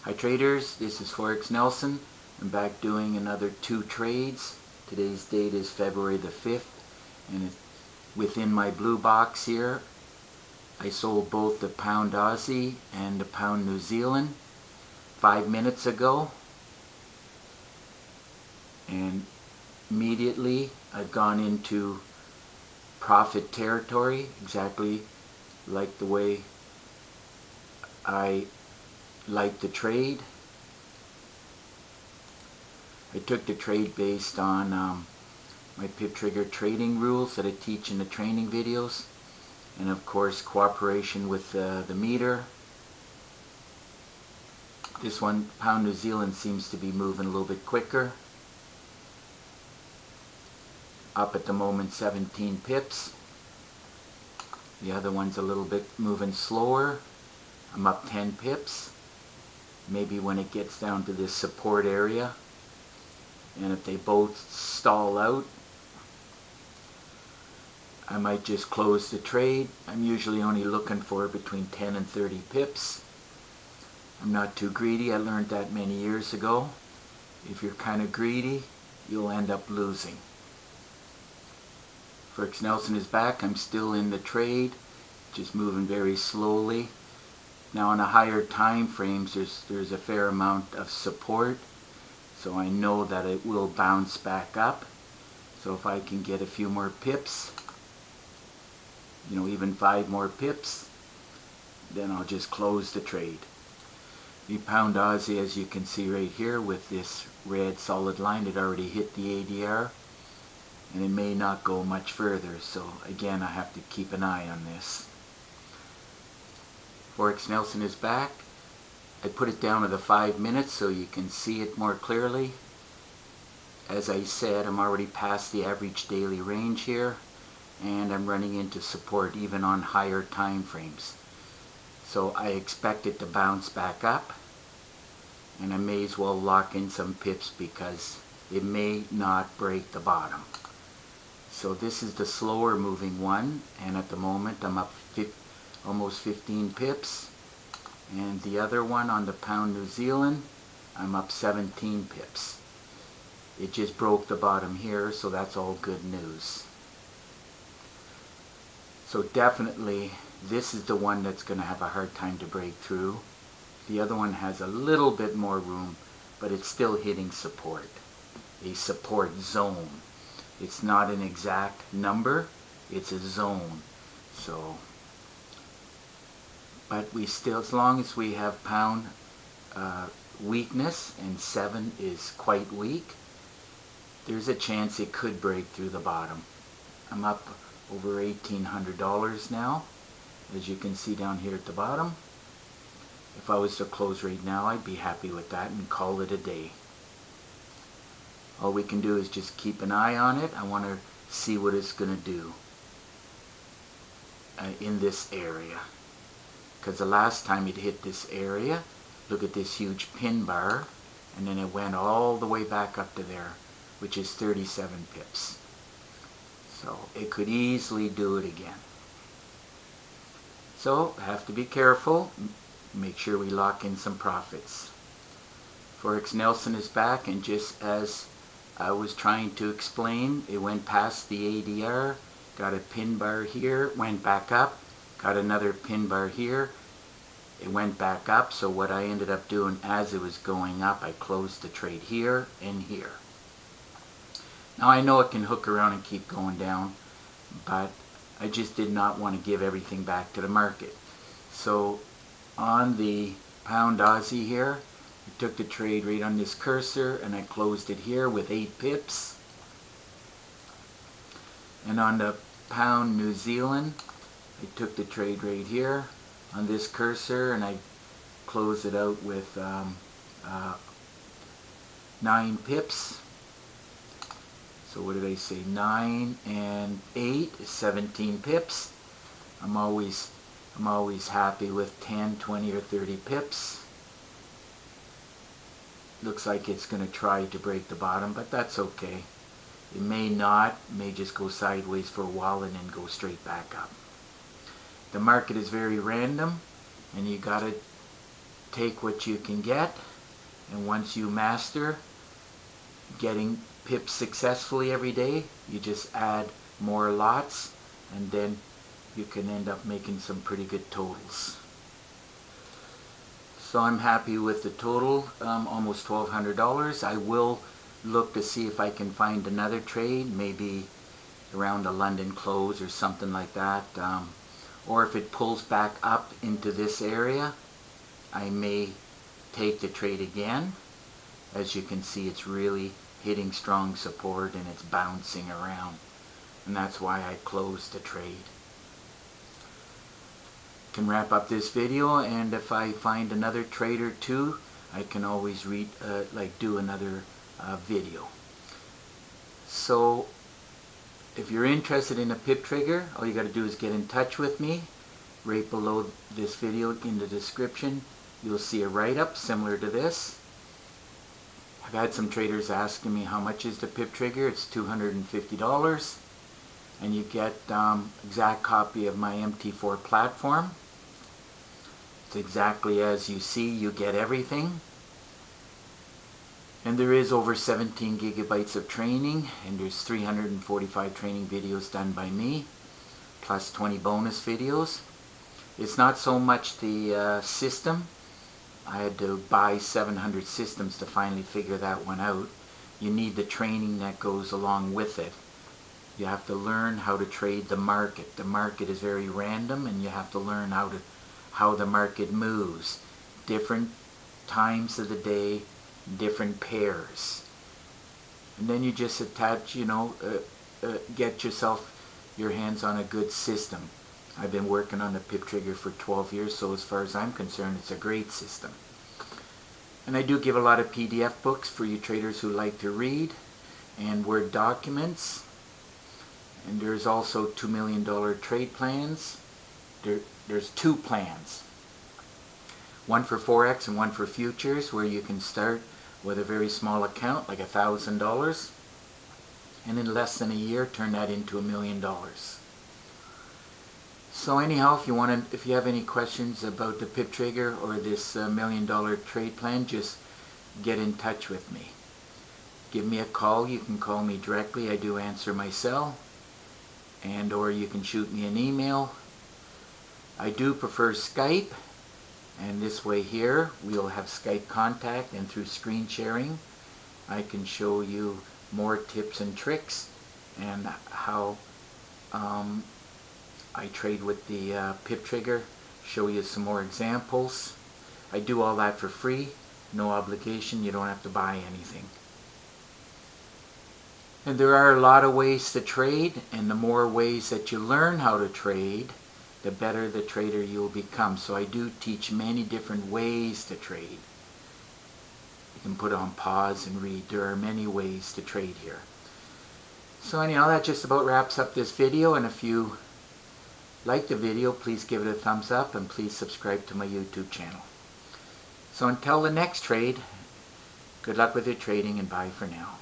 Hi traders, this is Forex Nelson. I'm back doing another 2 trades. Today's date is February the 5th, and within my blue box here I sold both the pound Aussie and the pound New Zealand 5 minutes ago, and immediately I've gone into profit territory, exactly like the way I like the trade. I took the trade based on my pip trigger trading rules that I teach in the training videos, and of course cooperation with the meter. This one, pound New Zealand, seems to be moving a little bit quicker. Up at the moment 17 pips. The other one's a little bit moving slower. I'm up 10 pips. Maybe when it gets down to this support area, and if they both stall out, I might just close the trade. I'm usually only looking for between 10 and 30 pips. I'm not too greedy. I learned that many years ago. If you're kind of greedy, you'll end up losing. Forex Nelson is back. I'm still in the trade, just moving very slowly. Now on the higher time frames, there's a fair amount of support, so I know that it will bounce back up. So if I can get a few more pips, even 5 more pips, then I'll just close the trade. The pound Aussie, as you can see right here with this red solid line, it already hit the ADR, and it may not go much further, so again I have to keep an eye on this. Forex Nelson is back. I put it down to the 5 minutes so you can see it more clearly. As I said, I'm already past the average daily range here, and I'm running into support even on higher time frames. So I expect it to bounce back up, and I may as well lock in some pips because it may not break the bottom. So this is the slower moving one, and at the moment I'm up almost 15 pips, and the other one on the pound New Zealand, I'm up 17 pips. It just broke the bottom here, so that's all good news. So definitely this is the one that's going to have a hard time to break through. The other one has a little bit more room, but it's still hitting support, a support zone. It's not an exact number, it's a zone. So but we still, as long as we have pound weakness, and 7 is quite weak, there's a chance it could break through the bottom. I'm up over $1,800 now, as you can see down here at the bottom. If I was to close right now, I'd be happy with that and call it a day. All we can do is just keep an eye on it. I want to see what it's going to do in this area. Because the last time it hit this area, look at this huge pin bar, and then it went all the way back up to there, which is 37 pips. So it could easily do it again. So have to be careful. Make sure we lock in some profits. Forex Nelson is back, and just as I was trying to explain, it went past the ADR, got a pin bar here, went back up, got another pin bar here, it went back up. So what I ended up doing as it was going up, I closed the trade here and here. Now I know it can hook around and keep going down, but I just did not want to give everything back to the market. So on the pound Aussie here, I took the trade right on this cursor and I closed it here with 8 pips. And on the pound New Zealand, I took the trade right here on this cursor and I closed it out with 9 pips. So what did I say? 9 and 8 is 17 pips. I'm always happy with 10, 20, or 30 pips. Looks like it's going to try to break the bottom, but that's okay. It may not, it may just go sideways for a while and then go straight back up. The market is very random, and you got to take what you can get, and once you master getting pips successfully every day, you just add more lots, and then you can end up making some pretty good totals. So I'm happy with the total, almost $1,200. I will look to see if I can find another trade, maybe around a London close or something like that. Or if it pulls back up into this area, I may take the trade again. As you can see, it's really hitting strong support and it's bouncing around. And that's why I closed the trade. Can wrap up this video, and if I find another trade or two, I can always do another video. So if you're interested in a pip trigger, all you got to do is get in touch with me. Right below this video in the description, you'll see a write-up similar to this. I've had some traders asking me how much is the pip trigger. It's $250, and you get exact copy of my MT4 platform. It's exactly as you see. You get everything. And there is over 17 gigabytes of training, and there's 345 training videos done by me, plus 20 bonus videos. It's not so much the system. I had to buy 700 systems to finally figure that one out. You need the training that goes along with it. You have to learn how to trade the market. The market is very random, and you have to learn how the market moves. Different times of the day, different pairs. And then you just attach, get your hands on a good system. I've been working on the pip trigger for 12 years, so as far as I'm concerned, it's a great system. And I do give a lot of PDF books for you traders who like to read, and Word documents. And there's also $2 million trade plans. There's two plans. One for Forex and one for futures, where you can start with a very small account, like $1,000, and in less than a year turn that into $1 million. So anyhow, if you have any questions about the pip trigger or this $1 million trade plan, just get in touch with me. Give me a call. You can call me directly. I do answer my cell, or you can shoot me an email. I do prefer Skype, and this way here we'll have Skype contact, and through screen sharing I can show you more tips and tricks and how I trade with the pip trigger, show you some more examples. I do all that for free, no obligation. You don't have to buy anything. And there are a lot of ways to trade, and the more ways that you learn how to trade, the better the trader you'll become. So I do teach many different ways to trade. You can put on pause and read. There are many ways to trade here. So anyhow, that just about wraps up this video, and if you like the video, please give it a thumbs up, and please subscribe to my YouTube channel. So until the next trade, good luck with your trading, and bye for now.